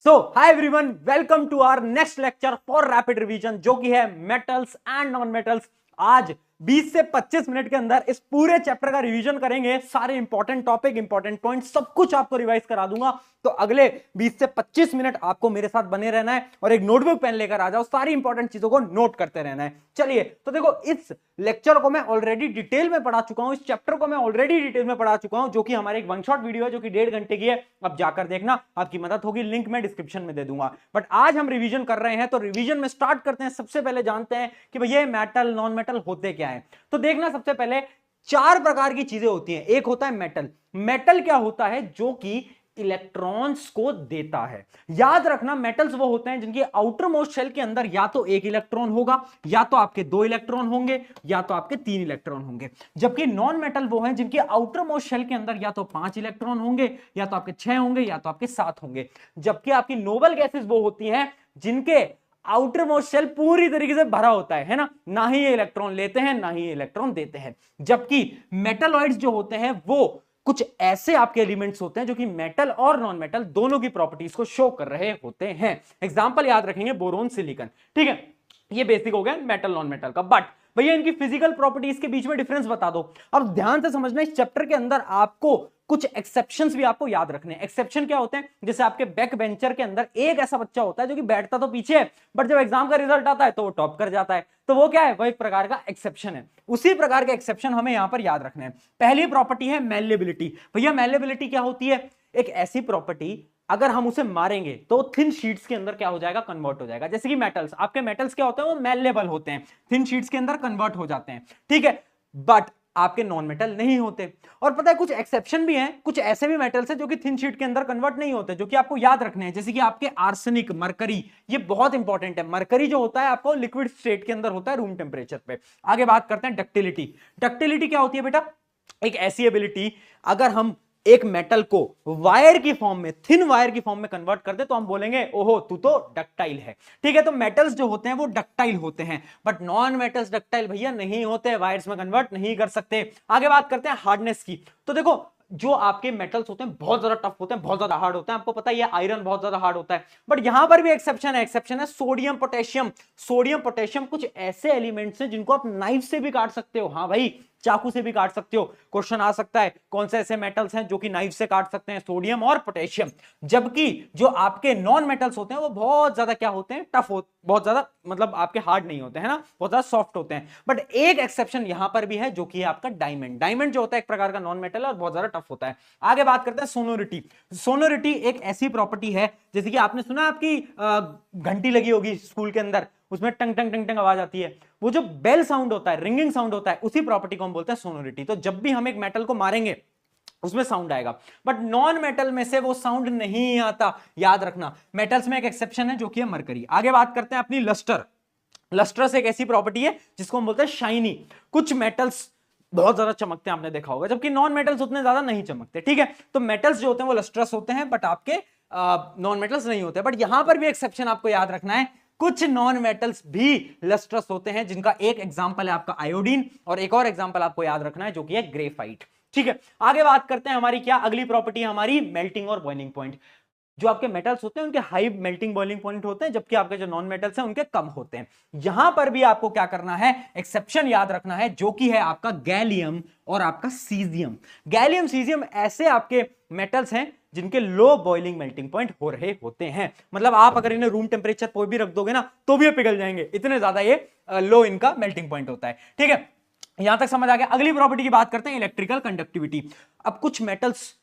So hi everyone, welcome to our next lecture for rapid revision, जो कि है metals and non metals. आज 20 से 25 मिनट के अंदर इस पूरे चैप्टर का रिवीजन करेंगे। सारे इंपॉर्टेंट टॉपिक, इंपॉर्टेंट पॉइंट सब कुछ आपको रिवाइज करा दूंगा। तो अगले 20 से 25 मिनट आपको मेरे साथ बने रहना है और एक नोटबुक पेन लेकर आ जाओ, सारी इंपॉर्टेंट चीजों को नोट करते रहना है। चलिए, तो देखो, इस लेक्चर को मैं ऑलरेडी डिटेल में पढ़ा चुका हूं, इस चैप्टर को मैं ऑलरेडी डिटेल में पढ़ा चुका हूं, जो कि हमारे एक वन शॉट वीडियो है जो कि 1.5 घंटे की है। अब जाकर देखना, आपकी मदद होगी। लिंक मैं डिस्क्रिप्शन में दे दूंगा। बट आज हम रिवीजन कर रहे हैं, तो रिवीजन में स्टार्ट करते हैं। सबसे पहले जानते हैं कि भैया मेटल नॉन मेटल होते क्या है। तो देखना, सबसे पहले 4 प्रकार की चीजें होती हैं। एक होता है मेटल। मेटल क्या होता है? जो कि इलेक्ट्रॉन्स को देता है। याद रखना, मेटल्स वो होते हैं जिनकी आउटर मोस्ट शेल के अंदर या तो 1 इलेक्ट्रॉन होगा, या तो आपके 2 इलेक्ट्रॉन होंगे, या तो आपके 3 इलेक्ट्रॉन होंगे। जबकि नॉन मेटल वो हैं जिनकी आउटर मोस्ट शेल के अंदर या तो 5 इलेक्ट्रॉन होंगे, या तो आपके 6 होंगे, या तो आपके 7 होंगे। जबकि आपकी नोबल गैसेस वो होती हैं जिनके आउटर मोस्ट शेल पूरी तरीके से भरा होता है ना, ना ही ये इलेक्ट्रॉन लेते हैं, ना ही ये इलेक्ट्रॉन देते हैं। जबकि मेटलॉइड्स जो होते हैं वो कुछ ऐसे आपके एलिमेंट्स होते हैं जो कि मेटल और नॉन मेटल दोनों की प्रॉपर्टीज को शो कर रहे होते हैं। एग्जांपल याद रखेंगे, बोरोन, सिलिकॉन। ठीक है, ये बेसिक हो गया मेटल नॉन मेटल का। बट भैया इनकी फिजिकल प्रॉपर्टीज के बीच में डिफरेंस बता दो। अब ध्यान से समझना, इस चैप्टर के अंदर आपको कुछ एक्सेप्शंस भी आपको याद रखने हैं। एक्सेप्शन क्या होते हैं? जैसे आपके बैक बेंचर के अंदर एक ऐसा बच्चा होता है जो कि बैठता तो पीछे है, बट जब एग्जाम का रिजल्ट आता है तो वो टॉप कर जाता है। तो वो क्या है? वो एक प्रकार का एक्सेप्शन है। उसी प्रकार के एक्सेप्शन हमें यहां पर याद रखने हैं। पहली प्रॉपर्टी है मेलेबिलिटी। भैया मेलेबिलिटी क्या होती है? एक ऐसी प्रॉपर्टी, अगर हम उसे मारेंगे तो थिन शीट्स के अंदर क्या हो जाएगा? कन्वर्ट हो जाएगा। जैसे कि मेटल्स, आपके मेटल्स क्या होते हैं? वो मेलेबल होते हैं, थिन शीट्स के अंदर कन्वर्ट हो जाते हैं। ठीक है, बट आपके नॉन मेटल नहीं होते। और पता है, कुछ एक्सेप्शन भी हैं, कुछ ऐसे भी मेटल्स हैं जो कि थिन शीट के अंदर कन्वर्ट नहीं होते, जो कि आपको याद रखने हैं। जैसे कि आपके आर्सेनिक, मरकरी, ये बहुत इंपॉर्टेंट है। मरकरी जो होता है आपको लिक्विड स्टेट के अंदर होता है, रूम टेम्परेचर पे। आगे बात करते हैं डक्टिलिटी। डक्टिलिटी क्या होती है बेटा? एक ऐसी एबिलिटी, अगर हम एक मेटल को वायर की फॉर्म में, थिन वायर की फॉर्म में कन्वर्ट कर दे तो हम बोलेंगे ओहो तू तो डक्टाइल है। ठीक है, तो मेटल्स जो होते हैं वो डक्टाइल होते हैं, बट नॉन मेटल्स डक्टाइल भैया नहीं होते, वायर्स में कन्वर्ट नहीं कर सकते। आगे बात करते हैं हार्डनेस की। तो देखो, जो आपके मेटल्स होते हैं बहुत ज्यादा टफ होते हैं, बहुत ज्यादा हार्ड होते हैं। आपको पता है, आयरन बहुत ज्यादा हार्ड होता है। बट यहां पर भी एक्सेप्शन है। एक्सेप्शन है सोडियम, पोटेशियम। सोडियम, पोटेशियम कुछ ऐसे एलिमेंट्स हैं जिनको आप नाइफ से भी काट सकते हो। हाँ भाई, चाकू से भी काट सकते हो। क्वेश्चन आ सकता है कौन से ऐसे मेटल्स हैं जो कि नाइफ से काट सकते हैं? सोडियम और पोटेशियम। जबकि जो आपके नॉन मेटल्स होते हैं वो बहुत ज्यादा क्या होते हैं? टफ होते, बहुत ज्यादा मतलब आपके हार्ड नहीं होते हैं ना, बहुत ज्यादा सॉफ्ट होते हैं। बट एक एक्सेप्शन यहां पर भी है, जो कि है आपका डायमंड। डायमंड जो होता है एक प्रकार का नॉन मेटल और बहुत ज्यादा टफ होता है। आगे बात करते हैं सोनोरिटी। सोनोरिटी एक ऐसी प्रॉपर्टी है, जैसे कि आपने सुना आपकी घंटी लगी होगी स्कूल के अंदर, उसमें टंग टंग टंग टंग आवाज आती है। वो जो बेल साउंड होता है, रिंगिंग साउंड होता है, उसी प्रॉपर्टी को हम बोलते हैं सोनोरिटी। तो जब भी हम एक मेटल को मारेंगे उसमें साउंड आएगा, बट नॉन मेटल में से वो साउंड नहीं आता। याद रखना, मेटल्स में एक एक्सेप्शन है जो कि है मरकरी। आगे बात करते हैं अपनी लस्टर। लस्टरस एक ऐसी प्रॉपर्टी है जिसको हम बोलते हैं शाइनी। कुछ मेटल्स बहुत ज्यादा चमकते हैं, आपने देखा होगा, जबकि नॉन मेटल्स उतने ज्यादा नहीं चमकते। ठीक है, तो मेटल्स जो होते हैं वो लस्ट्रस होते हैं, बट आपके नॉन मेटल्स नहीं होते। बट यहां पर भी एक्सेप्शन आपको याद रखना है, कुछ नॉन मेटल्स भी लस्ट्रस होते हैं, जिनका एक एग्जांपल है आपका आयोडीन, और एक और एग्जांपल आपको याद रखना है जो कि है ग्रेफाइट। ठीक है, आगे बात करते हैं हमारी क्या अगली प्रॉपर्टी है? हमारी मेल्टिंग और बॉइलिंग पॉइंट। जो आपके मेटल्स होते हैं उनके हाई मेल्टिंग बॉइलिंग पॉइंट होते हैं, जबकि आपके जो नॉन मेटल्स हैं उनके कम होते हैं। यहां पर भी आपको क्या करना है? एक्सेप्शन याद रखना है, जो कि है आपका गैलियम और आपका सीजियम। गैलियम, सीजियम ऐसे आपके मेटल्स हैं जिनके लो बॉइलिंग मेल्टिंग पॉइंट हो रहे होते हैं। मतलब आप अगर इन्हें रूम टेम्परेचर पर भी रख दोगे ना तो भी ये पिघल जाएंगे, इतने ज्यादा ये लो इनका मेल्टिंग पॉइंट होता है। ठीक है, यहां तक समझ आ गया। अगली प्रॉपर्टी की बात करते हैं, इलेक्ट्रिकल कंडक्टिविटी। अब कुछ मेटल्स,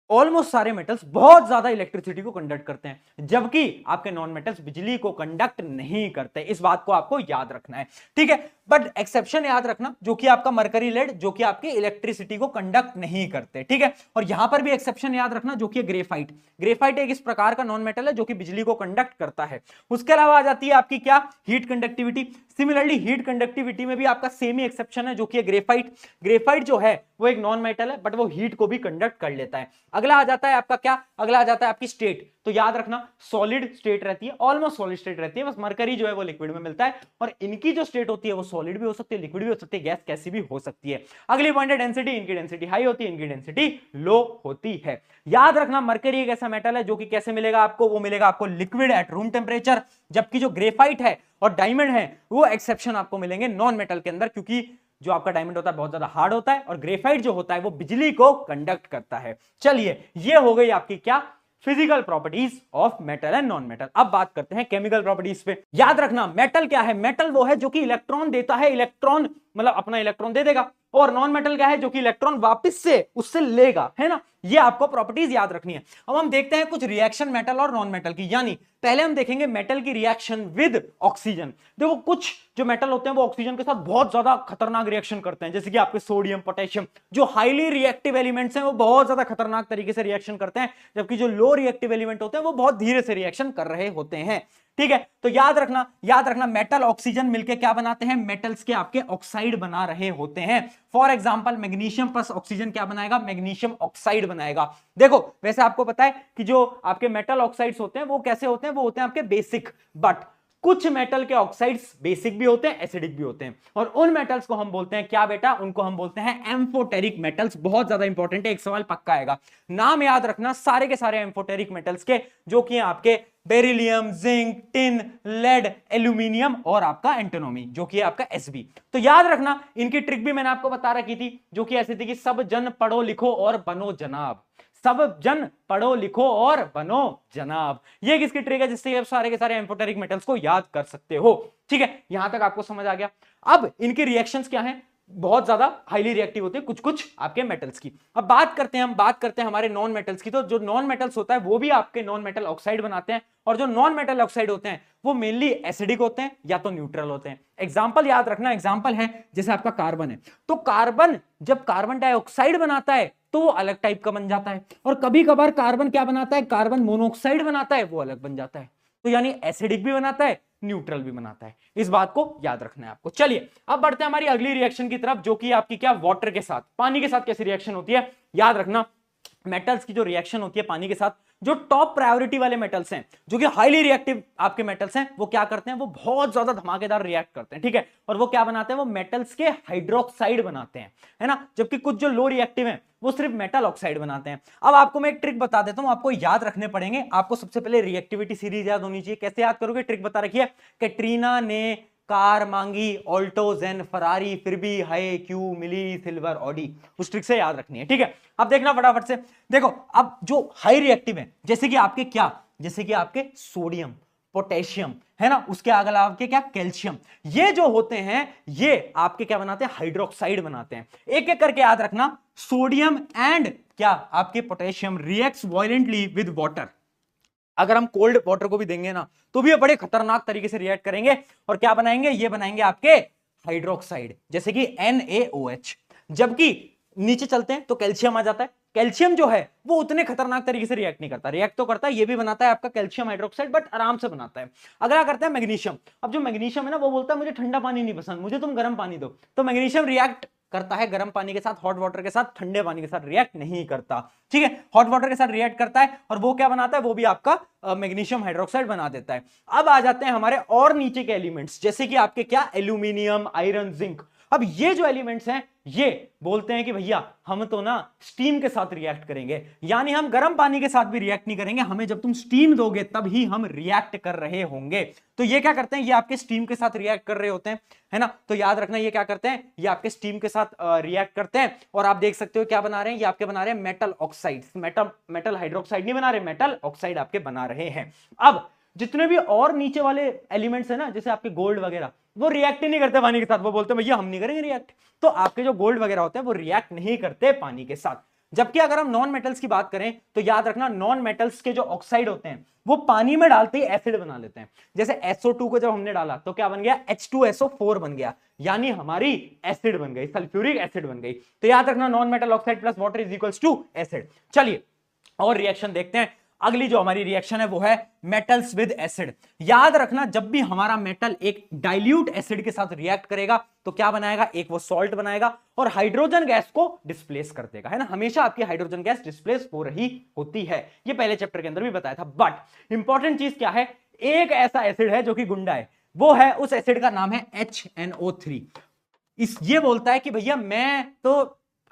ऑलमोस्ट सारे मेटल्स बहुत ज्यादा इलेक्ट्रिसिटी को कंडक्ट करते हैं, जबकि आपके नॉन मेटल्स बिजली को कंडक्ट नहीं करते। इस बात को आपको याद रखना है। ठीक है, बट एक्सेप्शन याद रखना, जो कि आपका मरकरी लेड, जो कि आपकी इलेक्ट्रिसिटी को कंडक्ट नहीं करते। ठीक है, और यहां पर भी एक्सेप्शन याद रखना, जो कि ग्रेफाइट। ग्रेफाइट एक इस प्रकार का नॉन मेटल है जो कि बिजली को कंडक्ट करता है। उसके अलावा आ जाती है आपकी क्या? Heat conductivity. Similarly heat conductivity में भी आपका सेम ही एक्सेप्शन है, जो कि ग्रेफाइट। ग्रेफाइट जो है वो एक नॉन मेटल है, बट वो हीट को भी कंडक्ट कर लेता है। अगला आ जाता है आपका क्या, अगला आ जाता है आपकी स्टेट। तो याद रखना सॉलिड स्टेट रहती है, ऑलमोस्ट सॉलिड स्टेट रहती है, बस मरकरी जो है वो लिक्विड में मिलता है, और इनकी जो स्टेट होती है वो सॉलिड भी हो सकती है, लिक्विड भी हो सकती है, गैस कैसी भी हो सकती है। अगली पॉइंट है डेंसिटी, इनकी डेंसिटी हाई होती है, इनकी डेंसिटी लो होती है। याद रखना मरकरी एक ऐसा मेटल है जो कि कैसे मिलेगा आपको, वो मिलेगा आपको लिक्विड एट रूम टेम्परेचर, जबकि जो ग्रेफाइट है और डायमंड है वो एक्सेप्शन आपको मिलेंगे नॉन मेटल के अंदर, क्योंकि जो आपका डायमंड होता है बहुत ज्यादा हार्ड होता है और ग्रेफाइट जो होता है वो बिजली को कंडक्ट करता है। चलिए ये हो गई आपकी क्या, physical properties of metal and non metal. अब बात करते हैं केमिकल प्रॉपर्टीज पे। याद रखना मेटल क्या है, मेटल वो है जो कि इलेक्ट्रॉन देता है, इलेक्ट्रॉन मतलब अपना इलेक्ट्रॉन दे देगा, और नॉन मेटल क्या है जो कि इलेक्ट्रॉन वापस से उससे लेगा, है ना। ये आपको प्रॉपर्टीज याद रखनी है। अब हम देखते हैं कुछ रिएक्शन मेटल और नॉन मेटल की, यानी पहले हम देखेंगे मेटल की रिएक्शन विद ऑक्सीजन। देखो कुछ जो मेटल होते हैं वो ऑक्सीजन के साथ बहुत ज्यादा खतरनाक रिएक्शन करते हैं, जैसे कि आपके सोडियम, पोटेशियम, जो हाईली रिएक्टिव एलिमेंट्स हैं वो बहुत ज्यादा खतरनाक तरीके से रिएक्शन करते हैं, जबकि जो लो रिएक्टिव एलिमेंट होते हैं वो बहुत धीरे से रिएक्शन कर रहे होते हैं। ठीक है, तो याद रखना मेटल ऑक्सीजन मिलके क्या बनाते हैं, मेटल्स के आपके ऑक्साइड बना रहे होते हैं। For example magnesium plus oxygen क्या बनाएगा, मैग्नीशियम ऑक्साइड बनाएगा। देखो वैसे आपको पता है कि जो आपके मेटल ऑक्साइड्स होते हैं वो कैसे होते हैं, वो होते हैं आपके बेसिक, बट कुछ मेटल के ऑक्साइड्स बेसिक भी होते हैं, एसिडिक भी होते हैं, और उन मेटल्स को हम बोलते हैं क्या बेटा, उनको हम बोलते हैं एम्फोटेरिक मेटल्स। बहुत ज्यादा इंपॉर्टेंट है, एक सवाल पक्का आएगा। नाम याद रखना सारे के सारे एम्फोटेरिक मेटल्स के, जो कि आपके beryllium, zinc, tin, lead, aluminium और आपका एंटिनोमी जो कि आपका एसबी। तो याद रखना इनकी ट्रिक भी मैंने आपको बता रखी थी, जो कि ऐसी थी कि सब जन पढ़ो लिखो और बनो जनाब, सब जन पढ़ो लिखो और बनो जनाब। ये किसकी ट्रिक है, जिससे आप सारे के सारे एम्फोटेरिक मेटल्स को याद कर सकते हो। ठीक है, यहां तक आपको समझ आ गया। अब इनके रिएक्शंस क्या हैं, बहुत ज्यादा हाईली रिएक्टिव होते हैं कुछ कुछ आपके मेटल्स की। अब बात करते हैं हमारे नॉन मेटल्स की। तो जो नॉन मेटल्स होता है वो भी आपके नॉन मेटल ऑक्साइड बनाते हैं, और जो नॉन मेटल ऑक्साइड होते हैं वो मेनली एसिडिक होते हैं या तो न्यूट्रल होते हैं। एग्जांपल याद रखना, एग्जांपल है जैसे आपका कार्बन है, तो कार्बन जब कार्बन डाइऑक्साइड बनाता है तो वो अलग टाइप का बन जाता है, और कभी कभार कार्बन क्या बनाता है, कार्बन मोनोऑक्साइड बनाता है, वो अलग बन जाता है। तो यानी एसिडिक भी बनाता है, न्यूट्रल भी बनाता है, इस बात को याद रखना है आपको। चलिए अब बढ़ते हैं हमारी अगली रिएक्शन की तरफ, जो कि आपकी क्या, वाटर के साथ, पानी के साथ कैसी रिएक्शन होती है। याद रखना मेटल्स की जो रिएक्शन होती है पानी के साथ, जो टॉप प्रायोरिटी वाले मेटल्स हैं, जो कि हाईली रिएक्टिव आपके मेटल्स हैं, वो क्या करते हैं, वो बहुत ज्यादा धमाकेदार रिएक्ट करते हैं। ठीक है, और वो क्या बनाते हैं, वो मेटल्स के हाइड्रोक्साइड बनाते हैं, है ना, जबकि कुछ जो लो रिएक्टिव हैं वो सिर्फ मेटल ऑक्साइड बनाते हैं। अब आपको मैं एक ट्रिक बता देता हूं, आपको याद रखने पड़ेंगे। आपको सबसे पहले रिएक्टिविटी सीरीज याद होनी चाहिए। कैसे याद करोगे, ट्रिक बता रखी है, कैटरीना ने कार मांगी ऑल्टो जेन फरारी, फिर भी हाय क्यों मिली सिल्वर ऑडी। उस ट्रिक से याद रखनी है। ठीक है, अब देखना फटाफट से, देखो अब जो हाई रिएक्टिव है, जैसे कि आपके क्या, जैसे कि आपके सोडियम, पोटेशियम, है ना, उसके अगला आपके क्या, कैल्शियम, ये जो होते हैं ये आपके क्या बनाते हैं, हाइड्रोक्साइड बनाते हैं। एक एक करके याद रखना, सोडियम एंड क्या आपके potassium reacts violently with water. अगर हम कोल्ड वाटर को भी देंगे ना तो भी ये बड़े खतरनाक तरीके से रिएक्ट करेंगे, और क्या बनाएंगे, ये बनाएंगे आपके हाइड्रोक्साइड, जैसे कि NaOH। जबकि नीचे चलते हैं तो कैल्शियम आ जाता है। कैल्शियम जो है वो उतने खतरनाक तरीके से रिएक्ट नहीं करता, रिएक्ट तो करता है, ये भी बनाता है आपका कैल्शियम हाइड्रोक्साइड, बट आराम से बनाता है। अगला करता है मैग्नीशियम। अब जो मैग्नीशियम है ना वो बोलता है मुझे ठंडा पानी नहीं पसंद, मुझे तुम गर्म पानी दो। तो मैग्नीशियम रिएक्ट करता है गर्म पानी के साथ, हॉट वाटर के साथ, ठंडे पानी के साथ रिएक्ट नहीं करता। ठीक है, हॉट वाटर के साथ रिएक्ट करता है, और वो क्या बनाता है, वो भी आपका मैग्नीशियम हाइड्रोक्साइड बना देता है। अब आ जाते हैं हमारे और नीचे के एलिमेंट्स, जैसे कि आपके क्या, एल्यूमिनियम, आयरन, जिंक। अब ये जो एलिमेंट्स हैं ये बोलते हैं कि भैया हम तो ना स्टीम के साथ रिएक्ट करेंगे, यानी हम गर्म पानी के साथ भी रिएक्ट नहीं करेंगे, हमें जब तुम स्टीम दोगे तब ही हम रिएक्ट कर रहे होंगे। तो ये क्या करते हैं, ये आपके स्टीम के साथ रिएक्ट कर रहे होते हैं, है ना। तो याद रखना ये क्या करते हैं, ये आपके स्टीम के साथ रिएक्ट करते हैं, और आप देख सकते हो क्या बना रहे हैं, ये आपके बना रहे हैं मेटल ऑक्साइड, मेटल हाइड्रोक्साइड नहीं बना रहे, मेटल ऑक्साइड आपके बना रहे हैं। अब जितने भी और नीचे वाले एलिमेंट्स है ना, जैसे आपके गोल्ड वगैरह, वो रिएक्ट नहीं करते पानी के साथ, वो बोलते हैं भैया हम नहीं करेंगे रिएक्ट। तो आपके जो गोल्ड वगैरह होते हैं वो रिएक्ट नहीं करते पानी के साथ। जबकि अगर हम नॉन मेटल्स की बात करें तो याद रखना नॉन मेटल्स के जो ऑक्साइड होते हैं वो पानी में डालते ही एसिड बना लेते हैं। जैसे SO2 को जब हमने डाला तो क्या बन गया, H2SO4 बन गया, यानी हमारी एसिड बन गई, सल्फ्यूरिक एसिड बन गई। तो याद रखना non metal oxide plus water is equals to acid. चलिए और रिएक्शन देखते हैं। अगली जो हमारी रिएक्शन है वो है मेटल्स विद एसिड। याद रखना जब भी हमारा मेटल एक डाइल्यूट एसिड के साथ रिएक्ट करेगा तो क्या बनाएगा, एक वो सॉल्ट बनाएगा और हाइड्रोजन गैस को डिस्प्लेस कर देगा, है ना। हमेशा आपकी हाइड्रोजन गैस डिस्प्लेस हो रही होती है, ये पहले चैप्टर के अंदर भी बताया था। बट इंपॉर्टेंट चीज क्या है, एक ऐसा एसिड है जो कि गुंडा है, वो है, उस एसिड का नाम है HNO3। ये बोलता है कि भैया मैं तो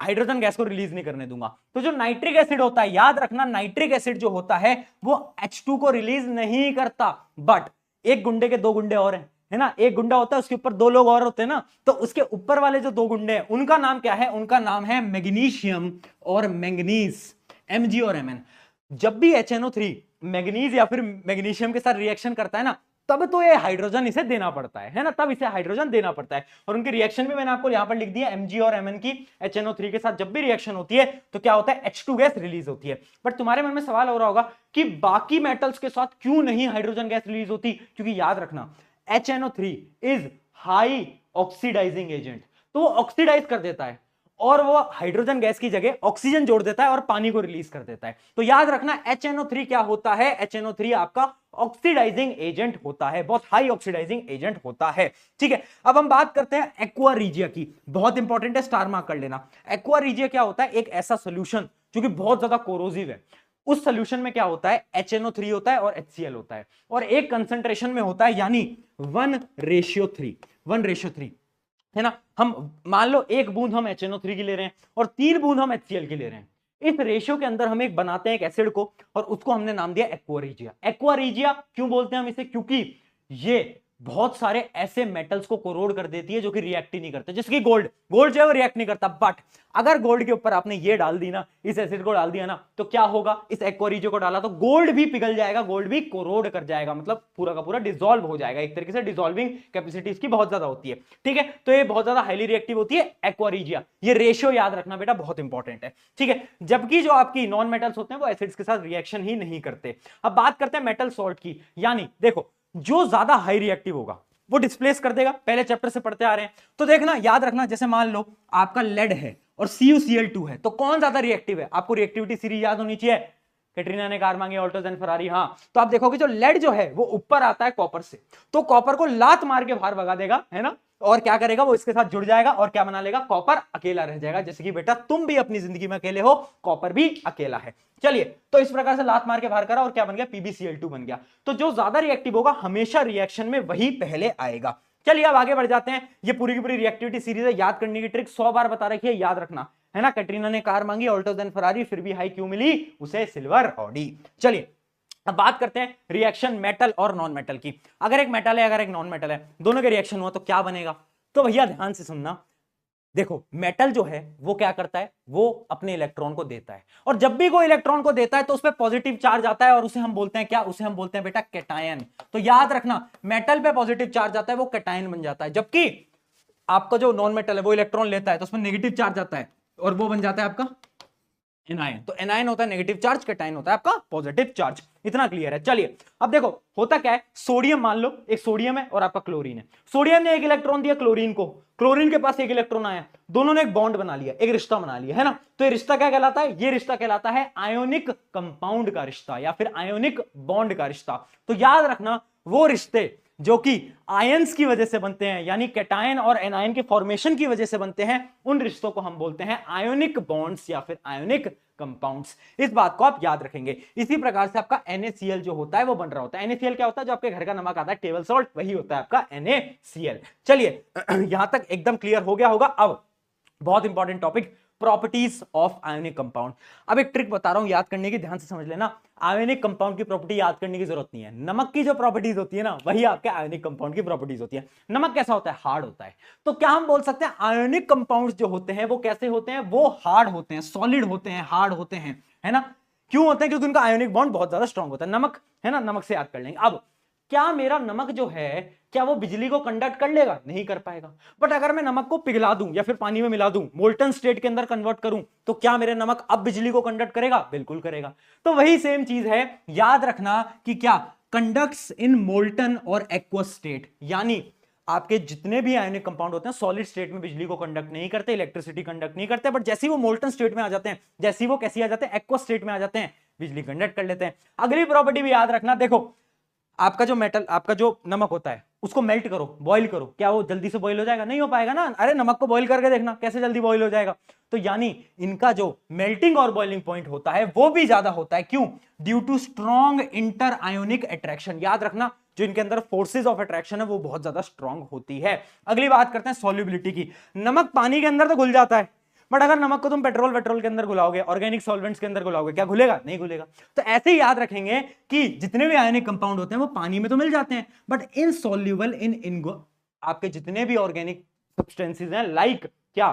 हाइड्रोजन गैस को रिलीज नहीं करने दूंगा। तो जो नाइट्रिक एसिड होता है, याद रखना नाइट्रिक एसिड जो होता है वो H2 को रिलीज नहीं करता। बट एक गुंडे के दो गुंडे और हैं, है ना, एक गुंडा होता है उसके ऊपर दो लोग और होते हैं ना, तो उसके ऊपर वाले जो दो गुंडे हैं उनका नाम क्या है, उनका नाम है मैग्नीशियम और मैंगनीज, Mg और Mn। जब भी HNO3 मैग्नीज या फिर मैग्नीशियम के साथ रिएक्शन करता है ना, तब तो ये हाइड्रोजन इसे देना पड़ता है ना, तब इसे हाइड्रोजन देना पड़ता है। और उनकी रिएक्शन भी मैंने आपको यहां पर लिख दिया, Mg और Mn की HNO3 के साथ जब भी रिएक्शन होती है तो क्या होता है, H2 गैस रिलीज होती है। बट तुम्हारे मन में सवाल हो रहा होगा कि बाकी मेटल्स के साथ क्यों नहीं हाइड्रोजन गैस रिलीज होती, क्योंकि याद रखना HNO3 is high oxidising agent, तो वो ऑक्सीडाइज कर देता है और वो हाइड्रोजन गैस की जगह ऑक्सीजन जोड़ देता है और पानी को रिलीज कर देता है। तो याद रखना HNO3 क्या होता है, HNO3 आपका ऑक्सीडाइजिंग एजेंट होता है, बहुत हाई ऑक्सीडाइजिंग एजेंट होता है। ठीक है, अब हम बात करते हैं एक्वा रीजिया की, बहुत इंपॉर्टेंट है, स्टार मार्क कर लेना। एक्वा रीजिया क्या होता है, एक ऐसा सोल्यूशन जो कि बहुत ज्यादा कोरोसिव है। उस सोल्यूशन में क्या होता है, HNO3 होता है और HCl होता है, और एक कंसंट्रेशन में होता है, यानी 1:3, 1:3, है ना। हम मान लो एक बूंद हम HNO3 की ले रहे हैं और 3 बूंद हम HCl की ले रहे हैं। इस रेशियो के अंदर हम एक बनाते हैं एक एसिड को और उसको हमने नाम दिया एक्वा रीजिया। एक्वा रीजिया क्यों बोलते हैं हम इसे, क्योंकि ये बहुत सारे ऐसे मेटल्स को कोरोड कर देती है जो कि रिएक्ट ही नहीं करते, जैसे कि गोल्ड जो है वो रिएक्ट नहीं करता। बट अगर गोल्ड के ऊपर आपने ये डाल दी ना, इस एसिड को डाल दिया ना, तो क्या होगा, इस एक्वा रीजिया को डाला तो गोल्ड भी पिघल जाएगा, गोल्ड भी कोरोड कर जाएगा, मतलब पूरा का पूरा डिसॉल्व हो जाएगा। एक तरीके से डिसॉल्विंग कैपेसिटी इसकी बहुत ज्यादा होती है। ठीक है, तो ये बहुत ज्यादा हाईली रिएक्टिव होती है एक्वा रीजिया। ये रेशियो याद रखना बेटा, बहुत इंपॉर्टेंट है। ठीक है, जबकि जो आपकी नॉन मेटल्स होते हैं वो एसिड्स के साथ रिएक्शन ही नहीं करते। अब बात करते हैं मेटल सॉल्ट की, यानी देखो जो ज्यादा हाई रिएक्टिव होगा वो डिस्प्लेस कर देगा, पहले चैप्टर से पढ़ते आ रहे हैं। तो देखना, याद रखना, जैसे मान लो आपका लेड है और CuCl2 है, तो कौन ज्यादा रिएक्टिव है, आपको रिएक्टिविटी सीरीज याद होनी चाहिए, कैटरीना ने कार मांगी, ऑल्टोज एंड फरारी। हाँ, तो आप देखोगे जो लेड जो है वो ऊपर आता है कॉपर से, तो कॉपर को लात मार के बाहर भगा देगा, है ना, और क्या करेगा, वो इसके साथ जुड़ जाएगा और क्या बना लेगा, कॉपर अकेला रह जाएगा। जैसे कि बेटा तुम भी अपनी जिंदगी में अकेले हो, कॉपर भी अकेला है। चलिए, तो इस प्रकार से लात मार के बाहर करा और क्या बन गया, PbCl2 बन गया। तो जो ज्यादा रिएक्टिव होगा हमेशा रिएक्शन में वही पहले आएगा। चलिए अब आगे बढ़ जाते हैं। ये पूरी की पूरी रिएक्टिविटी सीरीज है, याद करने की ट्रिक 100 बार बता रखी है, याद रखना, है ना। कैटरीना ने कार मांगी, ऑल्टोज एंड फरारी, फिर भी हाई क्यों मिली उसे, सिल्वर ऑडी। चलिए अब बात करते हैं रिएक्शन मेटल और नॉन मेटल की। अगर एक मेटल है, अगर एक नॉन मेटल है, दोनों के रिएक्शन हुआ तो क्या बनेगा। तो भैया ध्यान से सुनना, देखो मेटल जो है वो क्या करता है, वो अपने इलेक्ट्रॉन को देता है, और जब भी कोई इलेक्ट्रॉन को देता है तो उस पर पॉजिटिव चार्ज आता है और उसे हम बोलते हैं क्या, उसे हम बोलते हैं बेटा कैटायन। तो याद रखना, मेटल पे पॉजिटिव चार्ज आता है वो कैटायन बन जाता है, जबकि आपका जो नॉन मेटल है वो इलेक्ट्रॉन लेता है तो उसमें नेगेटिव चार्ज आता है और वो बन जाता है आपका एनायन। तो एनायन होता है नेगेटिव चार्ज, कैटायन होता है आपका पॉजिटिव चार्ज। इतना क्लियर है। चलिए अब देखो होता क्या है, सोडियम मान लो, एक सोडियम है और आपका क्लोरीन है। सोडियम ने एक इलेक्ट्रॉन दिया क्लोरीन को, क्लोरीन के पास एक इलेक्ट्रॉन आया, दोनों ने एक बॉन्ड बना लिया, एक रिश्ता बना लिया, है ना। तो ये रिश्ता क्या कहलाता है, ये रिश्ता कहलाता है आयोनिक कंपाउंड का रिश्ता या फिर आयोनिक बॉन्ड का रिश्ता। तो याद रखना, वो रिश्ते जो कि आयंस की वजह से बनते हैं, यानी कैटायन और एनायन के फॉर्मेशन की वजह से बनते हैं, उन रिश्तों को हम बोलते हैं आयोनिक बॉन्ड्स या फिर आयोनिक कंपाउंड्स। इस बात को आप याद रखेंगे। इसी प्रकार से आपका NaCl जो होता है वो बन रहा होता है। NaCl क्या होता है, जो आपके घर का नमक आता है, टेबल सॉल्ट, वही होता है आपका NaCl। चलिए यहां तक एकदम क्लियर हो गया होगा। अब बहुत important topic, properties of ionic compound. अब एक ट्रिक बता रहा हूं, याद करने की, ध्यान से समझ लेना। आयोनिक कंपाउंड की प्रॉपर्टी याद करने की जरूरत नहीं है, नमक की जो प्रॉपर्टीज होती है ना वही आपके आयोनिक कंपाउंड की प्रॉपर्टीज होती है। नमक कैसा होता है, हार्ड होता है। तो क्या हम बोल सकते हैं आयोनिक कंपाउंड्स जो होते हैं वो कैसे होते हैं, वो हार्ड होते हैं, सॉलिड होते हैं, हार्ड होते हैं, है ना। क्यों होते हैं, क्योंकि उनका आयोनिक बॉन्ड बहुत ज्यादा स्ट्रॉन्ग होता है। नमक, है ना, नमक से याद कर लेंगे। अब क्या मेरा नमक जो है, क्या वो बिजली को कंडक्ट कर लेगा, नहीं कर पाएगा। बट अगर मैं नमक को पिघला दूं या फिर पानी में मिला दूं, मोल्टन स्टेट के अंदर कन्वर्ट करूं, तो क्या मेरे नमक अब बिजली को कंडक्ट करेगा, बिल्कुल करेगा। तो वही सेम चीज है, याद रखना कि क्या कंडक्ट्स इन मोल्टन और एक्वस स्टेट, यानी आपके जितने भी आयोनिक कंपाउंड होते हैं सॉलिड स्टेट में बिजली को कंडक्ट नहीं करते, इलेक्ट्रिसिटी कंडक्ट नहीं करते, बट जैसे ही वो मोल्टन स्टेट में आ जाते हैं, जैसे ही वो कैसी आ जाते हैं, एक्वस स्टेट में आ जाते हैं, बिजली कंडक्ट कर लेते हैं। अगली प्रॉपर्टी भी याद रखना, देखो आपका जो मेटल, आपका जो नमक होता है उसको मेल्ट करो, बॉईल करो, क्या वो जल्दी से बॉईल हो जाएगा? नहीं हो पाएगा ना। अरे नमक को बॉईल करके देखना कैसे जल्दी बॉईल हो जाएगा। तो यानी इनका जो मेल्टिंग और बॉइलिंग पॉइंट होता है वो भी ज्यादा होता है। क्यों? Due to strong inter ionic attraction. याद रखना जो इनके अंदर फोर्सेज ऑफ अट्रैक्शन है वो बहुत ज्यादा स्ट्रॉन्ग होती है। अगली बात करते हैं सॉल्युबिलिटी की। नमक पानी के अंदर तो घुल जाता है, बट अगर नमक को तुम पेट्रोल के अंदर घुलाओगे, ऑर्गेनिक सॉल्वेंट्स के अंदर घुलाओगे, क्या घुलेगा? नहीं घुलेगा। तो ऐसे ही याद रखेंगे कि जितने भी आयनिक कंपाउंड होते हैं वो पानी में तो मिल जाते हैं, बट इनसॉल्युबल इन आपके जितने भी ऑर्गेनिक सब्सटेंसेस हैं, लाइक क्या,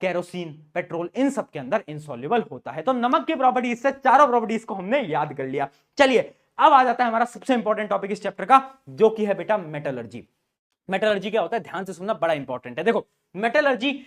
केरोसिन, पेट्रोल, इन सब के अंदर इनसॉल्युबल होता है। तो नमक की प्रॉपर्टीज से चारों प्रॉपर्टीज को हमने याद कर लिया। चलिए अब आ जाता है हमारा सबसे इंपॉर्टेंट टॉपिक इस चैप्टर का, जो कि है बेटा मेटलर्जी। मेटलर्जी क्या होता है, ध्यान से सुनना, बड़ा इंपॉर्टेंट है। देखो मेटलर्जी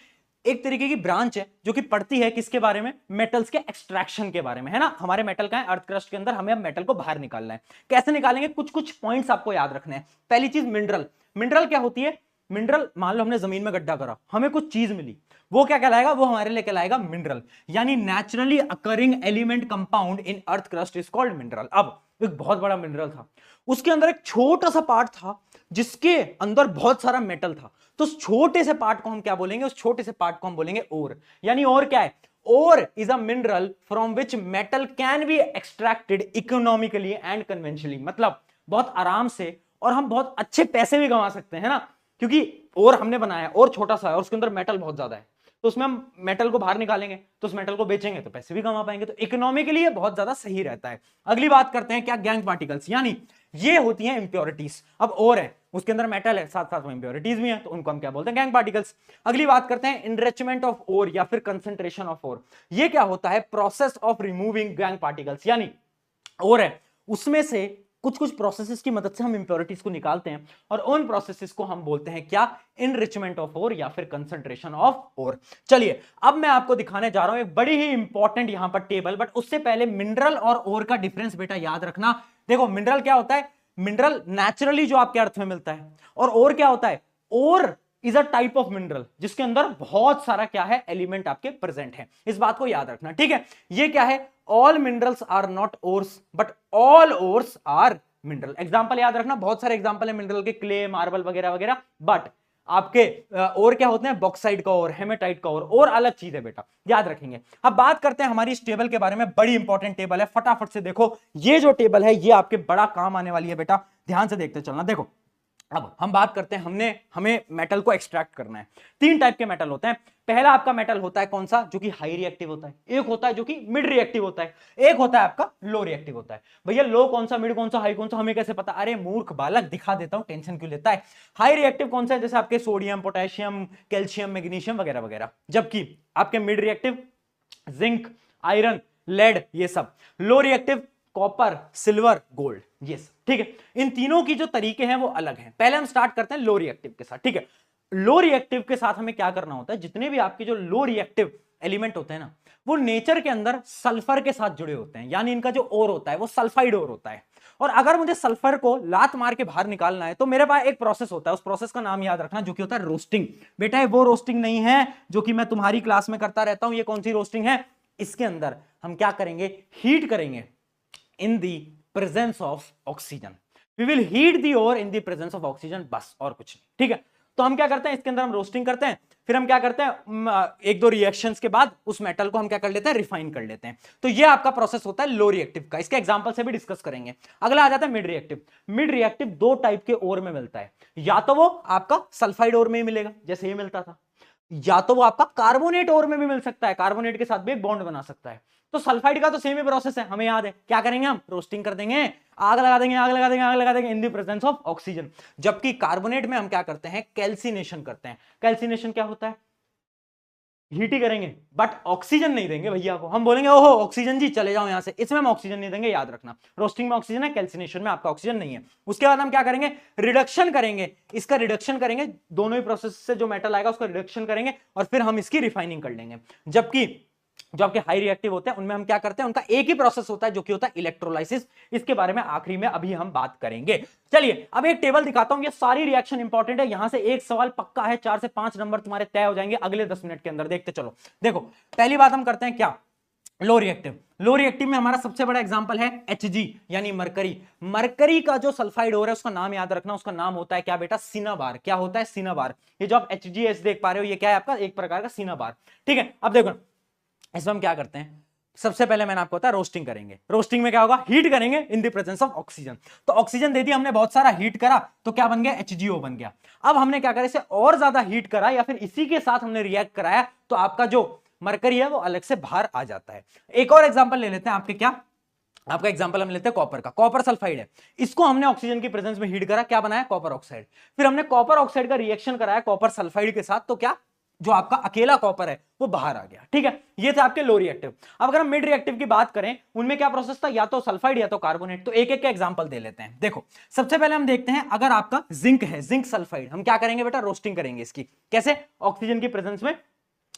एक तरीके की ब्रांच है जो कि पढ़ती है किसके बारे में? मेटल्स के एक्सट्रैक्शन के बारे में, है ना। हमारे मेटल का है अर्थ क्रस्ट के अंदर, हमें अब मेटल को बाहर निकालना है। कैसे निकालेंगे? कुछ कुछ पॉइंट्स आपको याद रखने हैं। पहली चीज मिनरल। मिनरल क्या होती है? मिनरल, मान लो हमने जमीन में गड्ढा करा, हमें कुछ चीज मिली, वो क्या कहलाएगा? वो हमारे लिए कहलाएगा मिनरल, यानी naturally occurring element compound in earth crust is called mineral. अब एक बहुत बड़ा मिनरल था, उसके अंदर एक छोटा सा पार्ट था जिसके अंदर बहुत सारा मेटल था, तो उस छोटे से पार्ट को हम क्या बोलेंगे? उस छोटे से पार्ट को हम बोलेंगे ओर। यानी ओर क्या है? Ore is a mineral from which metal can be extracted economically and conventionally. मतलब बहुत आराम से और हम बहुत अच्छे पैसे भी कमा सकते हैं ना, क्योंकि ओर हमने बनाया, और छोटा सा है और उसके अंदर मेटल बहुत ज्यादा है, तो उसमें हम मेटल को बाहर निकालेंगे तो उस मेटल को बेचेंगे तो पैसे भी कमा पाएंगे, तो इकोनॉमिकली ये बहुत ज्यादा सही रहता है। अगली बात करते हैं क्या, गैंग पार्टिकल्स, यानी ये होती हैं इंप्योरिटीज। अब और है उसके अंदर मेटल है, साथ साथ में इंप्योरिटीज भी हैं, तो उनको हम क्या बोलते हैं? Gang particles. अगली बात करते हैं इनरिचमेंट ऑफ ओर या फिर कंसंट्रेशन ऑफ ओर। ये क्या होता है? Process of removing gang particles, यानी और है उसमें से कुछ कुछ प्रोसेसेस की मदद से हम इंप्योरिटीज को निकालते हैं, और उन प्रोसेसेस को हम बोलते हैं क्या? इनरिचमेंट ऑफ ओर या फिर कंसंट्रेशन ऑफ ओर। चलिए अब मैं आपको दिखाने जा रहा हूं एक बड़ी ही इंपॉर्टेंट यहां पर टेबल, बट उससे पहले मिनरल और ओर का डिफरेंस बेटा याद रखना। देखो मिनरल क्या होता है? मिनरल नेचुरली जो आपके अर्थ में मिलता है, और ओर क्या होता है? Ore is a type of mineral जिसके अंदर बहुत सारा क्या है? एलिमेंट आपके प्रेजेंट है। इस बात को याद रखना, ठीक है। ये क्या है? All minerals are not ores but all ores are mineral. Example याद रखना, बहुत सारे एग्जांपल है मिनरल के, क्ले, मार्बल वगैरह वगैरह, बट आपके और क्या होते हैं? बॉक्साइट का और हेमेटाइट का और अलग चीज है बेटा, याद रखेंगे। अब बात करते हैं हमारी इस टेबल के बारे में, बड़ी इंपॉर्टेंट टेबल है, फटाफट से देखो। ये जो टेबल है ये आपके बड़ा काम आने वाली है बेटा, ध्यान से देखते चलना। देखो अब हम बात करते हैं, हमें मेटल को एक्सट्रैक्ट करना है। तीन टाइप के मेटल होते हैं। पहला आपका मेटल होता है कौन सा? जो कि हाई रिएक्टिव होता है। एक होता है जो कि मिड रिएक्टिव होता है। एक होता है आपका लो रिएक्टिव होता है। भैया लो कौन सा, मिड कौन सा, हाई कौन सा, हमें कैसे पता? अरे मूर्ख बालक, दिखा देता हूं, टेंशन क्यों लेता है। हाई रिएक्टिव कौन सा है? जैसे आपके सोडियम, पोटेशियम, कैल्शियम, मैग्नीशियम वगैरह वगैरह। जबकि आपके mid reactive zinc, iron, lead, ये सब। Low reactive copper, silver, gold, ये सब, ठीक है। इन तीनों की जो तरीके हैं वो अलग हैं। पहले हम स्टार्ट करते हैं लो रिएक्टिव के साथ, ठीक है। लो रिएक्टिव के साथ हमें क्या करना होता है? जितने भी आपके जो लो रिएक्टिव एलिमेंट होते हैं ना, वो नेचर के अंदर सल्फर के साथ जुड़े होते हैं, यानी इनका जो ओर होता है वो सल्फाइड ओर होता है। और अगर मुझे सल्फर को लात मार के बाहर निकालना है तो मेरे पास एक प्रोसेस होता है, उस प्रोसेस का नाम याद रखना, जो कि होता है रोस्टिंग। बेटा वो रोस्टिंग नहीं है जो कि मैं तुम्हारी क्लास में करता रहता हूं। ये कौन सी रोस्टिंग है? इसके अंदर हम क्या करेंगे? हीट करेंगे in the presence of oxygen. We will heat the ore in the presence of oxygen, बस और कुछ नहीं, ठीक है। तो हम क्या करते हैं? इसके अंदर हम रोस्टिंग करते हैं, फिर हम क्या करते हैं? एक दो रिएक्शंस के बाद उस मेटल को हम क्या कर लेते हैं? रिफाइन कर लेते हैं। तो ये आपका प्रोसेस होता है लो रिएक्टिव का। इसके एग्जांपल से भी डिस्कस करेंगे। अगला आ जाता है मिड रिएक्टिव। मिड रिएक्टिव दो टाइप के ओर में मिलता है, या तो वो आपका सल्फाइड ओर में ही मिलेगा जैसे ये मिलता था, या तो वो आपका कार्बोनेट ओर में भी मिल सकता है, कार्बोनेट के साथ भी एक बॉन्ड बना सकता है। तो सल्फाइड का तो सेम ही प्रोसेस है, हमें याद है। क्या करेंगे हम? रोस्टिंग कर देंगे, आग लगा देंगे, आग लगा देंगे, आग लगा देंगे in the presence of oxygen. जबकि कार्बोनेट में हम क्या करते हैं? कैल्सिनेशन करते हैं। कैल्सिनेशन क्या होता है? हीट ही करेंगे बट ऑक्सीजन नहीं देंगे भैया को। हम बोलेंगे ओहो ऑक्सीजन जी चले जाओ यहां से, इसमें हम ऑक्सीजन नहीं देंगे, याद रखना। रोस्टिंग में ऑक्सीजन है, कैल्सिनेशन में आपका ऑक्सीजन नहीं है। उसके बाद हम क्या करेंगे? रिडक्शन करेंगे, इसका रिडक्शन करेंगे, दोनों ही प्रोसेस से जो मेटल आएगा उसका रिडक्शन करेंगे और फिर हम इसकी रिफाइनिंग कर लेंगे। जबकि जो आपके हाई रिएक्टिव होते हैं उनमें हम क्या करते हैं? उनका एक ही प्रोसेस होता है जो कि होता है इलेक्ट्रोलाइसिस। इसके बारे में आखिरी में अभी हम बात करेंगे। चलिए अब एक टेबल दिखाता हूं, ये सारी रिएक्शन इंपॉर्टेंट है, यहां से एक सवाल पक्का है, 4 से 5 नंबर तुम्हारे तय हो जाएंगे अगले 10 मिनट के अंदर। देखते चलो। देखो पहली बात हम करते हैं क्या? लो रिएक्टिव में हमारा सबसे बड़ा एग्जांपल है Hg यानी मरकरी। मरकरी का जो सल्फाइड हो रहा है उसका नाम याद रखना, उसका नाम होता है क्या बेटा, सिनाबार। क्या होता है, सिनाबार। ये जो आप HgS देख पा रहे हो ये क्या है आपका, एक प्रकार का सिनाबार। ठीक है, अब देखो इसमें हम क्या करते हैं, सबसे पहले मैंने आपको बताया रोस्टिंग करेंगे। रोस्टिंग में क्या होगा, हीट करेंगे in the presence of oxygen. तो ऑक्सीजन दे दी हमने, बहुत सारा हीट करा तो क्या बन गया, HgO बन गया। अब हमने क्या करा, इसे और ज्यादा हीट करा या फिर इसी के साथ हमने रिएक्ट कराया तो आपका जो मरकरी है वो अलग से बाहर आ जाता है। एक और एग्जांपल ले लेते हैं आपके, क्या आपका एग्जांपल हम लेते हैं कॉपर का। कॉपर सल्फाइड है, इसको हमने ऑक्सीजन की प्रेजेंस में हीट करा, क्या बनाया, कॉपर ऑक्साइड। फिर हमने कॉपर ऑक्साइड का रिएक्शन कराया कॉपर सल्फाइड के साथ, तो क्या, जो आपका अकेला कॉपर है वो बाहर आ गया। ठीक है, ये थे आपके लो रिएक्टिव। अब अगर हम मिड रिएक्टिव की बात करें, उनमें क्या प्रोसेस था, या तो सल्फाइड या तो कार्बोनेट। तो एक एक का एग्जांपल दे लेते हैं। देखो सबसे पहले हम देखते हैं, अगर आपका जिंक है, जिंक सल्फाइड, हम क्या करेंगे बेटा, रोस्टिंग करेंगे इसकी। कैसे, ऑक्सीजन की प्रेजेंस में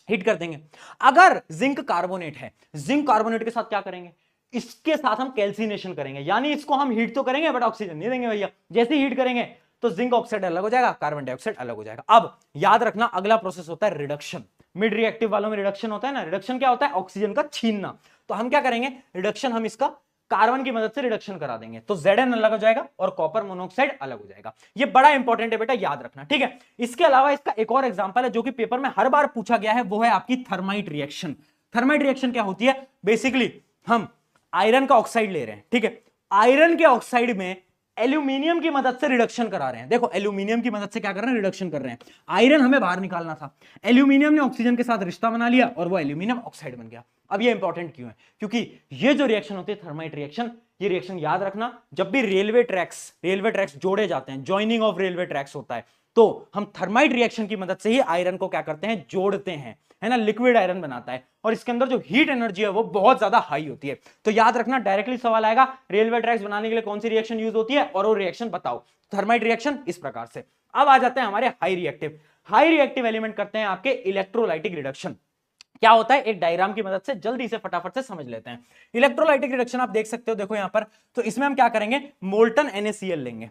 हीट कर देंगे। अगर जिंक कार्बोनेट है, जिंक कार्बोनेट के साथ क्या करेंगे, इसके साथ हम कैल्सिनेशन करेंगे, यानी इसको हम हीट तो करेंगे बट ऑक्सीजन नहीं देंगे भैया। जैसे हीट करेंगे तो जिंक ऑक्साइड अलग हो जाएगा, कार्बन डाइऑक्साइड अलग हो जाएगा। अब याद रखना अगला प्रोसेस होता है रिडक्शन। मिड रिएक्टिव वालों में रिडक्शन होता है ना, रिडक्शन क्या होता है, ऑक्सीजन का छीनना। तो हम क्या करेंगे, रिडक्शन हम इसका कार्बन की मदद से रिडक्शन करा देंगे, तो Zn अलग हो जाएगा और कॉपर मोनोऑक्साइड अलग हो जाएगा। ये बड़ा इंपॉर्टेंट है बेटा, याद रखना। ठीक है, इसके अलावा इसका एक और एग्जांपल है जो कि पेपर में हर बार पूछा गया है, वो है आपकी थर्माइट रिएक्शन। थर्माइट रिएक्शन क्या होती है, बेसिकली हम आयरन का ऑक्साइड ले रहे हैं। ठीक है, आयरन के ऑक्साइड में एल्यूमिनियम की मदद से रिडक्शन करा रहे हैं। देखो एल्यूमिनियम की मदद से क्या कर रहे हैं, रिडक्शन कर रहे हैं। आयरन हमें बाहर निकालना था, एल्यूमिनियम ने ऑक्सीजन के साथ रिश्ता बना लिया और वो एल्यूमिनियम ऑक्साइड बन गया। अब ये इंपॉर्टेंट क्यों है, क्योंकि ये जो रिएक्शन होती है थर्माइट रिएक्शन, ये रिएक्शन याद रखना, जब भी रेलवे ट्रैक्स जोड़े जाते हैं, जॉइनिंग ऑफ रेलवे ट्रैक्स होता है, तो हम थर्माइट रिएक्शन की मदद से ही आयरन को क्या करते हैं, जोड़ते हैं, है ना, लिक्विड आयरन बनाता है। और इसके अंदर जो हीट एनर्जी है वो बहुत ज्यादा हाई होती है। तो याद रखना, डायरेक्टली सवाल आएगा, रेलवे ट्रैक्स बनाने के लिए कौन सी रिएक्शन यूज होती है और वो रिएक्शन बताओ। थर्माइट रिएक्शन इस प्रकार से। अब आ जाते हैं हमारे high reactive. High reactive element करते हैं आपके इलेक्ट्रोलाइटिक रिडक्शन। क्या होता है, एक डायग्राम की मदद से जल्दी से फटाफट से समझ लेते हैं। इलेक्ट्रोलाइटिक रिडक्शन आप देख सकते हो, देखो यहां पर, तो इसमें हम क्या करेंगे, मोल्टन NaCl लेंगे।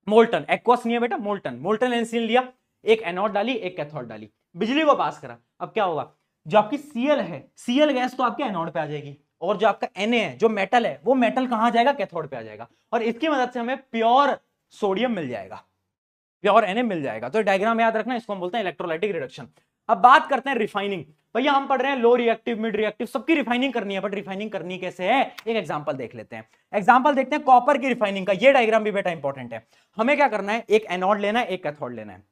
मोल्टन, एक्वस नहीं है बेटा, मोल्टन। मोल्टन NaCl लिया, एक एनोड डाली, एक कैथोड डाली, बिजली को पास करा। अब क्या होगा, जो आपकी Cl है, Cl गैस तो आपके एनोड पे आ जाएगी, और जो आपका Na है, जो मेटल है, वो मेटल कहां जाएगा, कैथोड पे आ जाएगा, और इसकी मदद से हमें प्योर सोडियम मिल जाएगा, प्योर Na मिल जाएगा। तो डायग्राम याद रखना, इसको हम बोलते हैं इलेक्ट्रोलाइटिक रिडक्शन। अब बात करते हैं रिफाइनिंग। भैया हम पढ़ रहे हैं लो रिएक्टिव, मिड रिएक्टिव, सबकी रिफाइनिंग करनी है, बट रिफाइनिंग करनी कैसे है, एक एग्जांपल देख लेते हैं। एग्जांपल देखते हैं कॉपर की रिफाइनिंग का। ये डायग्राम भी बेटा इंपॉर्टेंट है। हमें क्या करना है, एक एनोड लेना है, एक कैथोड लेना है,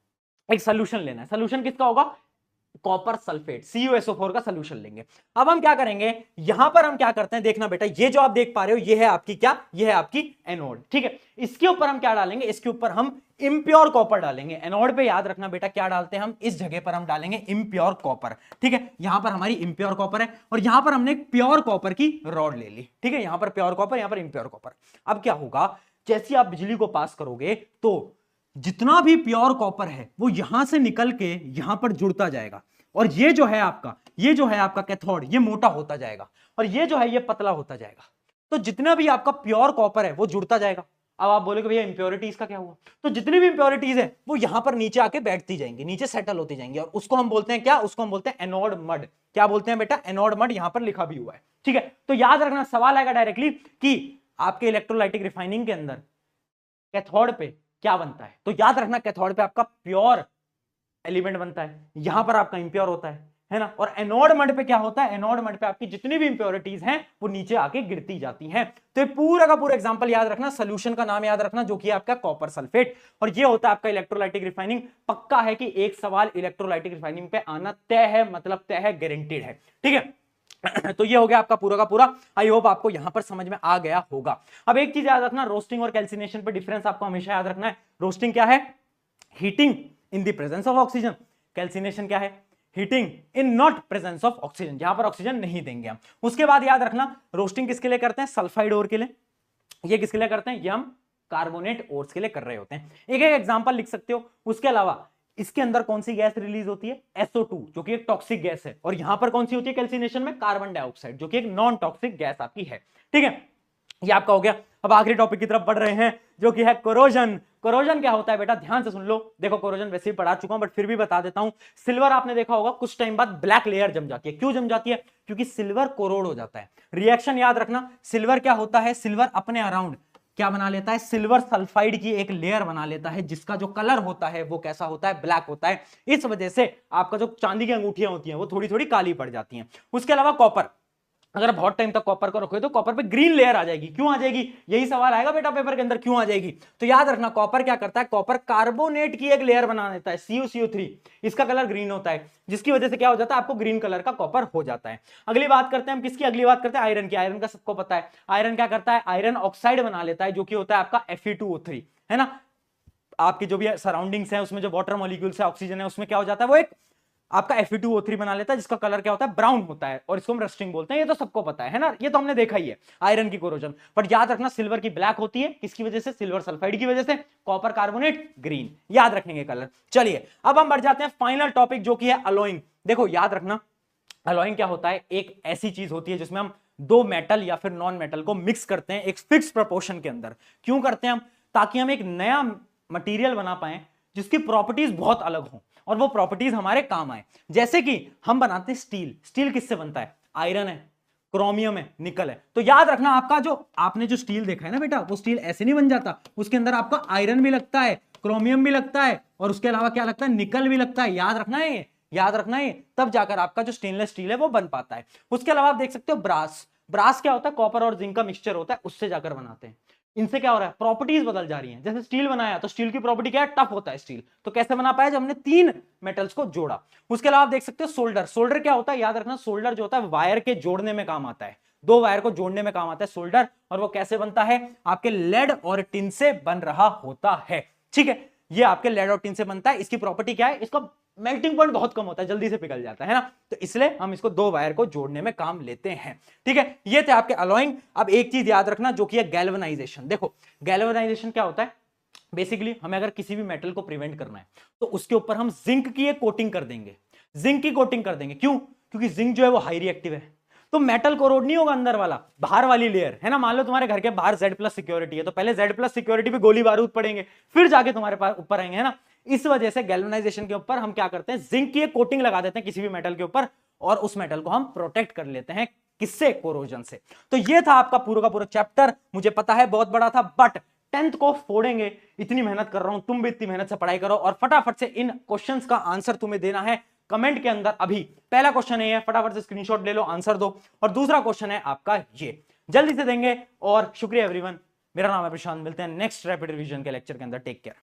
एक सोल्यूशन लेना है। सोल्यूशन किसका होगा, कॉपर सल्फेट, CuSO4 का सोल्यूशन लेंगे। अब हम क्या करेंगे, यहां पर हम क्या करते हैं, देखना बेटा, ये जो आप देख पा रहे हो ये है आपकी क्या, ये है आपकी एनोड। ठीक है, इसके ऊपर हम क्या डालेंगे, इसके ऊपर हम इम्प्योर कॉपर डालेंगे। एनोड पे याद रखना बेटा क्या डालते हैं हम, इस जगह पर हम डालेंगे इम्प्योर कॉपर। ठीक है, यहां पर हमारी इम्प्योर कॉपर है और यहां पर हमने एक प्योर कॉपर की रॉड ले ली। ठीक है, यहां पर प्योर कॉपर, यहां पर इम्प्योर कॉपर। अब क्या होगा, जैसे आप बिजली को पास करोगे तो जितना भी प्योर कॉपर है वो यहां से निकल के यहां पर जुड़ता जाएगा, और ये जो है आपका, ये जो है आपका कैथोड, ये मोटा होता जाएगा, और ये जो है ये पतला होता जाएगा। तो जितना भी आपका प्योर कॉपर है वो जुड़ता जाएगा। अब आप बोलोगे भैया इंप्योरिटीज का क्या हुआ, तो जितनी भी इंप्योरिटीज है वो यहां पर नीचे आके बैठती जाएंगी, नीचे सेटल होती जाएंगी, और उसको हम बोलते हैं क्या, उसको हम बोलते हैं एनोड मड। क्या बोलते हैं बेटा, एनोड मड, यहां पर लिखा भी हुआ है। ठीक है, तो याद रखना, सवाल आएगा डायरेक्टली कि आपके इलेक्ट्रोलाइटिक रिफाइनिंग के अंदर कैथोड पे क्या बनता है, तो याद रखना कैथोड पे आपका प्योर एलिमेंट बनता है, यहां पर आपका इंप्योर होता है ना। और एनोड मड पे क्या होता है, एनोड मड पे आपकी जितनी भी इंप्योरिटीज हैं वो नीचे आके गिरती जाती हैं। तो ये पूरा का पूरा एग्जांपल याद रखना, सॉल्यूशन का नाम याद रखना जो कि आपका कॉपर सल्फेट, और ये होता है आपका इलेक्ट्रोलाइटिक रिफाइनिंग। पक्का है कि एक सवाल इलेक्ट्रोलाइटिक रिफाइनिंग पे आना तय है, मतलब तय है, गारंटीड है। ठीक है, तो ये हो गया आपका पूरा का पूरा। आई होप आपको यहां पर समझ में आ गया होगा। अब एक चीज याद रखना, रोस्टिंग और कैल्सिनेशन पे डिफरेंस आपको हमेशा याद रखना है। रोस्टिंग क्या है, heating in the presence of oxygen. Calcination क्या है, heating in not presence of oxygen, जहां पर ऑक्सीजन नहीं देंगे हम। उसके बाद याद रखना, रोस्टिंग किसके लिए करते हैं, सल्फाइड ओर के लिए। ये किसके लिए करते हैं, ये हम कार्बोनेट ओर्स के लिए कर रहे होते हैं। एक एक एग्जांपल लिख सकते हो। उसके अलावा इसके अंदर कौन सी गैस रिलीज होती है, SO2, जो कि एक टॉक्सिक गैस है, और यहां पर कौन सी होती है कैल्सिनेशन में, कार्बन डाइऑक्साइड, जो कि एक नॉन टॉक्सिक गैस आपकी है। ठीक है, ये आपका हो गया। अब आखिरी टॉपिक की तरफ बढ़ रहे हैं जो कि है कोरोजन। कोरोजन क्या होता है बेटा, ध्यान से सुन लो। देखो कोरोजन वैसे ही पढ़ा चुका हूं बट फिर भी बता देता हूं। सिल्वर आपने देखा होगा कुछ टाइम बाद ब्लैक लेयर जम जाती है। क्यों जम जाती है? क्योंकि सिल्वर कोरोड हो जाता है। रिएक्शन याद रखना, सिल्वर क्या होता है, सिल्वर अपने अराउंड क्या बना लेता है, सिल्वर सल्फाइड की एक लेयर बना लेता है जिसका जो कलर होता है वो कैसा होता है, ब्लैक होता है। इस वजह से आपका जो चांदी की अंगूठियां होती हैं वो थोड़ी थोड़ी काली पड़ जाती हैं। उसके अलावा कॉपर, अगर बहुत टाइम तक कॉपर को रखोगे तो कॉपर पे ग्रीन लेयर आ जाएगी। क्यों आ जाएगी, यही सवाल आएगा बेटा पेपर के अंदर, क्यों आ जाएगी? तो याद रखना कॉपर क्या करता है, कॉपर कार्बोनेट की एक लेयर बना देता है CuCO3, इसका कलर ग्रीन होता है, जिसकी वजह से क्या हो जाता है, आपको ग्रीन कलर का कॉपर हो जाता है। अगली बात करते हैं हम किसकी, अगली बात करते हैं आयरन की। आयरन का सबको पता है, आयरन क्या करता है, आयरन ऑक्साइड बना लेता है जो कि होता है आपका Fe2O3, है ना। आपकी जो भी सराउंडिंग्स है उसमें जो वाटर मॉलिक्यूल्स है, ऑक्सीजन है, उसमें क्या हो जाता है, वो एक आपका Fe2O3 बना लेता है जिसका कलर क्या होता है, ब्राउन होता है, और इसको हम रस्टिंग बोलते हैं। ये तो सबको पता है ना, ये तो हमने देखा ही है आयरन की कोरोजन। बट याद रखना सिल्वर की ब्लैक होती है, किसकी वजह से, सिल्वर सल्फाइड की वजह से, कॉपर कार्बोनेट ग्रीन, याद रखेंगे कलर। चलिए अब हम बढ़ जाते हैं फाइनल टॉपिक जो कि है अलॉइंग। देखो याद रखना अलॉइंग क्या होता है, एक ऐसी चीज होती है जिसमें हम दो मेटल या फिर नॉन मेटल को मिक्स करते हैं एक फिक्स प्रोपोर्शन के अंदर। क्यों करते हैं हम, ताकि हम एक नया मटेरियल बना पाए जिसकी प्रॉपर्टीज बहुत अलग हो और वो प्रॉपर्टीज हमारे काम आए। जैसे कि हम बनाते हैं स्टील, स्टील किससे बनता है, आयरन है, क्रोमियम है, निकल है। तो याद रखना आपका जो आपने जो स्टील देखा है ना बेटा, वो स्टील ऐसे नहीं बन जाता, उसके अंदर आपका आयरन भी लगता है, क्रोमियम भी लगता है, और उसके अलावा क्या लगता है, निकल भी लगता है। याद रखना है, याद रखना है, तब जाकर आपका जो स्टेनलेस स्टील है वो बन पाता है। उसके अलावा आप देख सकते हो ब्रास, ब्रास क्या होता है, कॉपर और जिंक का मिक्सचर होता है, उससे जाकर बनाते हैं। इनसे क्या हो रहा है, प्रॉपर्टीज बदल जा रही हैं। जैसे स्टील बनाया तो स्टील की प्रॉपर्टी क्या है, टफ होता है स्टील, तो कैसे बना पाया, जब हमने तीन मेटल्स को जोड़ा। उसके अलावा आप देख सकते हो सोल्डर, सोल्डर क्या होता है, याद रखना सोल्डर जो होता है वायर के जोड़ने में काम आता है, दो वायर को जोड़ने में काम आता है सोल्डर, और वो कैसे बनता है, आपके लेड और टिन से बन रहा होता है। ठीक है, ये आपके लेड और टिन से बनता है। इसकी प्रॉपर्टी क्या है, इसका मेल्टिंग पॉइंट बहुत कम होता है, जल्दी से पिघल जाता है ना, तो इसलिए हम इसको दो वायर को जोड़ने में काम लेते हैं। ठीक है, ये थे आपके अलॉइंग। अब एक चीज याद रखना जो कि है गैल्वेनाइजेशन। देखो गैल्वेनाइजेशन क्या होता है, बेसिकली हमें अगर किसी भी मेटल को प्रिवेंट करना है तो उसके ऊपर हम जिंक की एक कोटिंग कर देंगे, जिंक की कोटिंग कर देंगे। क्यों, क्योंकि जिंक जो है वो हाई रिएक्टिव है, तो मेटल कोरोड नहीं होगा अंदर वाला, बाहर वाली लेयर है ना। मान लो तुम्हारे घर के बाहर Z+ सिक्योरिटी है, तो पहले Z+ सिक्योरिटी पे गोली बारूद पड़ेंगे, फिर जाके तुम्हारे पास ऊपर आएंगे, है ना। इस वजह से गैल्वेनाइजेशन के ऊपर हम क्या करते हैं, जिंक की एक कोटिंग लगा देते हैं किसी भी मेटल के ऊपर, और उस मेटल को हम प्रोटेक्ट कर लेते हैं, किससे, कोरोजन से। तो ये था आपका पूरा का पूरा चैप्टर। मुझे पता है बहुत बड़ा था, बट 10th को फोड़ेंगे, इतनी मेहनत कर रहा हूं, तुम भी इतनी मेहनत से पढ़ाई करो और फटाफट से इन क्वेश्चंस का आंसर तुम्हें देना है कमेंट के अंदर। अभी पहला क्वेश्चन है, फटाफट से स्क्रीनशॉट ले लो, आंसर दो, और दूसरा क्वेश्चन है आपका ये, जल्दी से देंगे। और शुक्रिया एवरीवन, मेरा नाम है प्रशांत, मिलते हैं नेक्स्ट रैपिड रिवीजन के लेक्चर के अंदर, टेक केयर।